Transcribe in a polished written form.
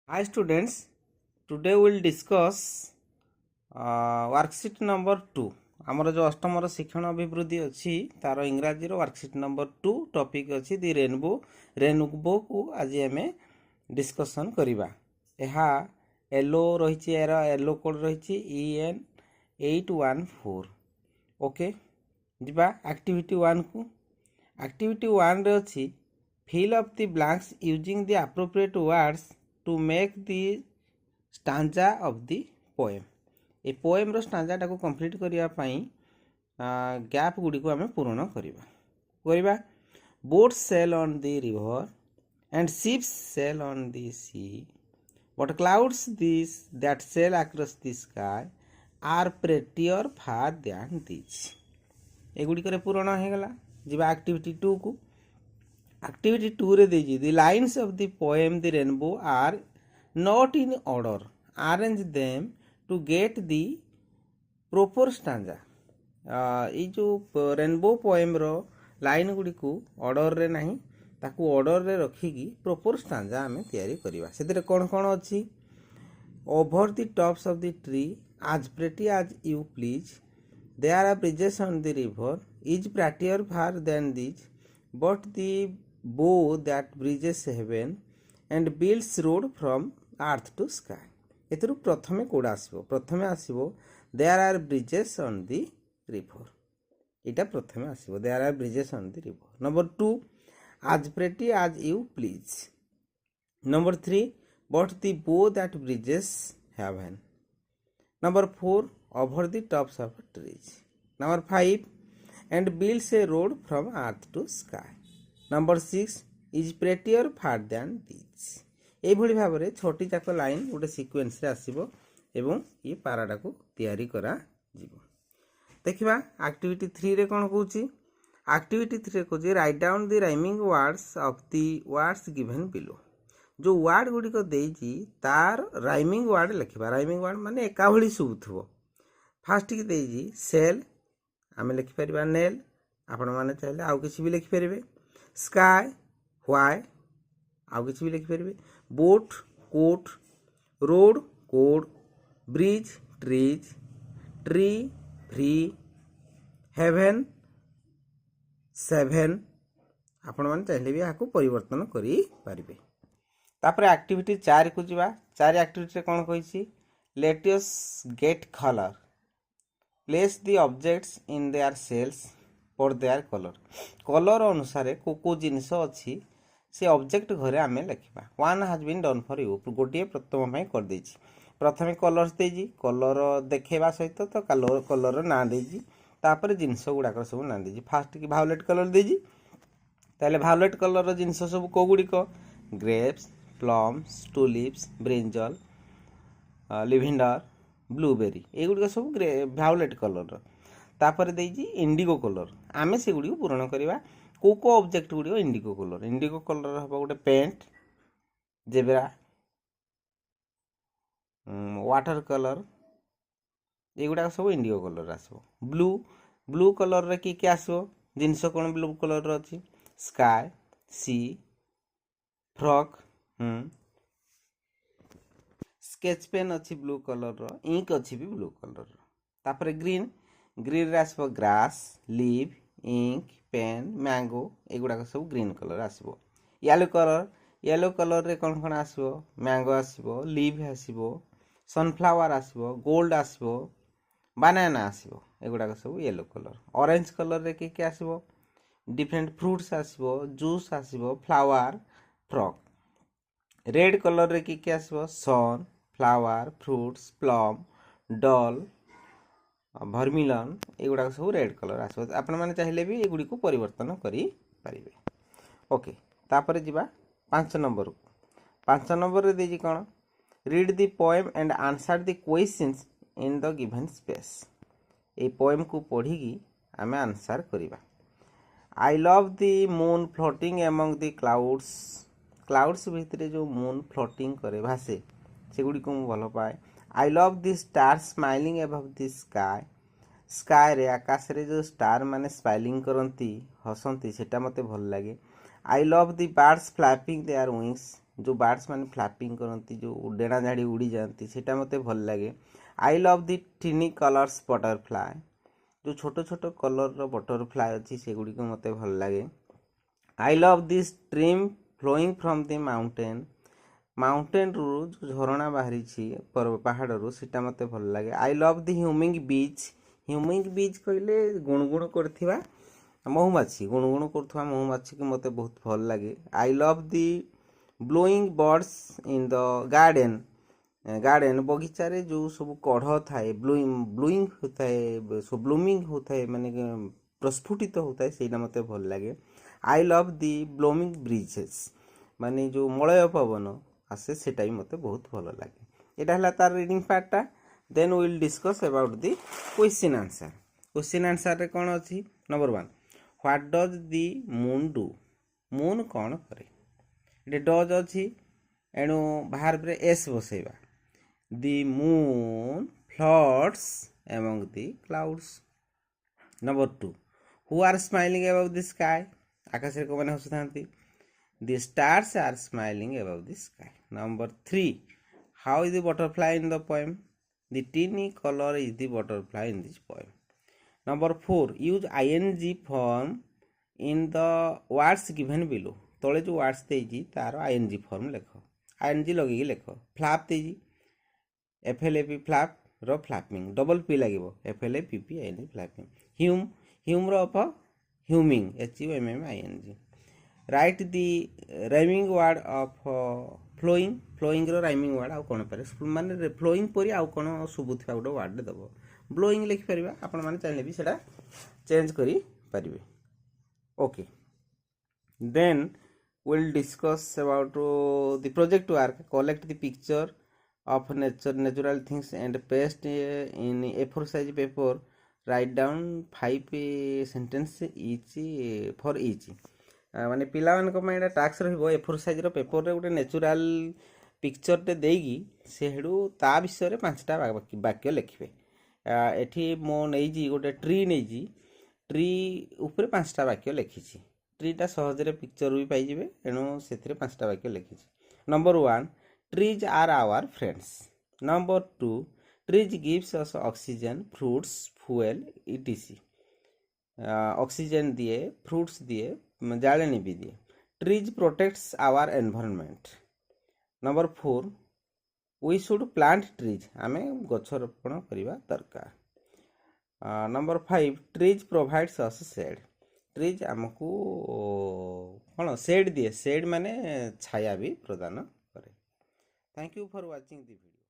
Hi students, today we will discuss worksheet number 2. ଆମର जो ଅଷ୍ଟମର ଶିକ୍ଷଣ ଅଭିବୃଦ୍ଧି ଅଛି ତାର ଇଂରାଜୀର worksheet number 2 ଟପିକ୍ ଅଛି ଦି ରେନବୋକୁ ଆଜି ଆମେ ଡିସ୍କସନ୍ କରିବା। ଏହା ୟେଲୋ ରହିଛି, ଏହାର ୟେଲୋ କୋଡ୍ ରହିଛି EN814। ଓକେ, ଯିବା ଆକ୍ଟିଭିଟି 1 କୁ। ଆକ୍ଟିଭିଟି 1 ରେ ଅଛି fill up the blanks using the appropriate words to make the stanza of the poem। ए पोएम रो स्टांजा टाको कंप्लीट करिया पई गैप गुडी को हमें पूर्ण करिबा। Boats sail on the river and ships sail on the sea, but clouds this that sail across the sky are prettier far than this. ए गुडी करे पूर्ण हे गला। जिबा एक्टिविटी 2 को। एक्टिविटी 2 रे देजी the lines of the poem the rainbow are not in order, arrange them to get the proper stanza. ये जो रेनबो पोएम रो लाइन गुडी को ऑर्डर रे नहीं, ताकू ऑर्डर रे रखिकी प्रोपर स्टांजा हमें तैयारी करिवा। सेतिरे कोन कोन अछि? Over the tops of the tree as pretty as you please, there are bridges on the river is prettier far than this, but the bow that bridges heaven and builds road from earth to sky. एथुरु प्रथमे कोडा आसीबो, प्रथमे आसीबो there are bridges on the river. एटा प्रथमे आसीबो there are bridges on the river. Number 2 as pretty as you please. Number 3 but the bow that bridges heaven. Number 4 over the tops of trees. Number 5 and builds a road from earth to sky. Number 6 is prettier far than this. এইভাবে ভাবে ছোটি যাক line গোটে সিকুয়েন্সরে আসব এবং এই পারাটাকে তৈরি করা যাব। দেখিবা আক্টিভিটি 3 রে কোন কହୁଛି? আক্টিভিটি 3 রে কହୁଛି write down the rhyming words of the words given below. जो ওয়ার্ড গুড়িক দেইছি তার রাইমিং ওয়ার্ড লেখিবা। রাইমিং ওয়ার্ড মানে একা ভଳି শুভুথিব। ফার্স্ট কি দেইছি সেল, আমি লেখি পারিবা নেল, আপন মানে চাইলে আউ কিছু বি লেখি পারিবে। স্কাই, হোয়াই, आउ किसी भी लिखिपारे। Boat, coat, road, code, bridge, trees, tree, free, heaven, seven. आपण मैंने चाहिए भी यहाँ परिवर्तन करें। तापर एक्टिविटी 4 को जीवा। 4 एक्टिविटी कौन कही? Let us get colour, place the objects in their cells for their colour. Colour अनुसार को जिनस अच्छी से ऑब्जेक्ट घरे आम लिखा। One has been done for you, गोटे प्रथम कर देछि। प्रथम कलर्स देछि, कलर देखा सहित तो कलर ना देछि, तापर जिनस गुड़ाक सब ना देछि। फास्ट की भायोलेट कलर देछि, ताले भायोलेट कलर जिनस सब को गुड़िक grapes, plums, tulips, brinjal, lavender, blueberry, एगुड़िक सब भायोलेट कलर। तापर देछि इंडिगो कलर, आमे से गुड़ी पूरण करवा। को ऑब्जेक्ट गुड़िक इंडिगो कलर। इंडिगो कलर हम गोटे पेंट, जेब्रा, वाटर कलर, एगुड़ा सब इंडिगो कलर आसो। ब्लू, ब्लू कलर रे कि आसो जिनस कौन ब्लू कलर अच्छी? Sky, sea, frock, sketch pen अच्छी ब्लू कलर, इंक अच्छी भी ब्लू कलर। तापर ग्रीन, ग्रीन रे आसो grass, leave, ink, pen, mango, एगुड़ाक सब ग्रीन कलर आसो। येलो कलर, येलो कलर रे कौन कौन आसो? मैंगो आसो, लीव आसो, सनफ्लावर आसो, गोल्ड आसो, बनाना आसो, एगुड़ाक सब येलो कलर। ऑरेंज कलर रे कि आसो? डिफरेंट फ्रूट्स आसो, जूस आसो, फ्लावर, फ्रॉक। रेड कलर रे कि आसो? सन, फ्लावर, फ्रूट्स, प्लम, डल, भर्मिलन, एगुड़ा सब रेड कलर आसो। आपण मैंने चाहिए भी एगुड़ी को परिवर्तन करें। ओके, तापर जीवा 5 नंबर को। 5 नंबर रे देजी कौन? Read the poem and answer the questions in the given space. A poem को पढ़ी आमे आंसर करिबा। I love the moon floating among the clouds. Clouds भितर जो मून फ्लोटिंग करे भासे सेगुड़ी को मु भल पाए। I love the star smiling above the sky. Sky रे आकाश रे जो स्टार माने स्माइलिंग करती हसंती सेटा मते भल लगे। I love the birds flapping their wings. जो बार्ड्स मैंने फ्लापिंग करती जो डेणा झाड़ी उड़ी जाती सेटा मते भल लगे। I love the टिनी colours butterfly जो छोट छोट कलर बटरफ्लाई अच्छी सेगुड़ी को मते भल लगे। I love the stream flowing from the mountain रू जो झरणा बाहरी पहाड़ रू सीटा मते भल लगे। आई लव दी ह्यूमिंग बीच कहले गुणगुण करथिबा महुमाछी गुणगुण करथुआ महुमाछी को मते बहुत भल लगे। I love the blowing birds in the garden बगीचारे जो सब कढ़ थाए ब्लूइंग होता है सो ब्लूमिंग होता है माने प्रस्फुटित होता है ସେଇଟା मते भल लगे। आई लव दी ब्लोमिंग ब्रिजेस माने जो मलय पवन आसे सेटा भी मते बहुत भल लगे। एटा हला तार रीडिंग पार्टटा। Then will discuss about the question answer रे कोन अछि। Number 1 what does the moon do moon कोन करे ये डज अच्छी एणु बाहर पर एस बसैबा। The moon floats among the clouds. Number 2 who are smiling about the sky आकाश को मैंने हसु थांती। The stars are smiling about the sky. Number 3 how is the butterfly in the poem the tiny colour is the butterfly in this poem. Number 4 use ING form in the words given below तले जो words देजी तार ING form लेख ING लगे लेख। Flap देजी FLAP flap रो flapping double P लगे FLAPP ING flapping. Hum रो of humming HUMMING। Write the rhyming word of flowing रो राइमिंग वर्ड आउ कोन पारे माने फ्लोइंग परी आउ कोन सुबुथिबा गोटे वर्ड दबो ब्लोइंग लिखि परिबा आपण माने चाहिले भी सेटा चेंज करी परिबे। Okay then we'll discuss about the project work. Collect the picture of natural things and paste in A4 size paper. Write down 5 sentence each for each. माने पिला मान को माइडा टास्क रहइबो A4 साइज रो पेपर रे गोटे natural picture टे देगी से हेडू ता विषय रे 5टा वाक्य लिखिबे। एठी मो नेजी गोटे ट्री नेजी ट्री ऊपर 5टा वाक्य लिखिछि। ट्रीटा सहजरे पिक्चर भी पाइबे एणु से 5टा वाक्य लिखी। Number 1 trees are our friends. Number 2 trees gives us oxygen fruits fuel etc oxygen दिए फ्रूट्स दिए जालेनी भी दिए। Trees protects our environment. Number 4 we should plant trees आमे गछ रोपण करबा दरकार। Number 5 trees provides us shade trees आमको कौन शेड दिए शेड माने छाया भी प्रदान करे। Thank you for watching the video.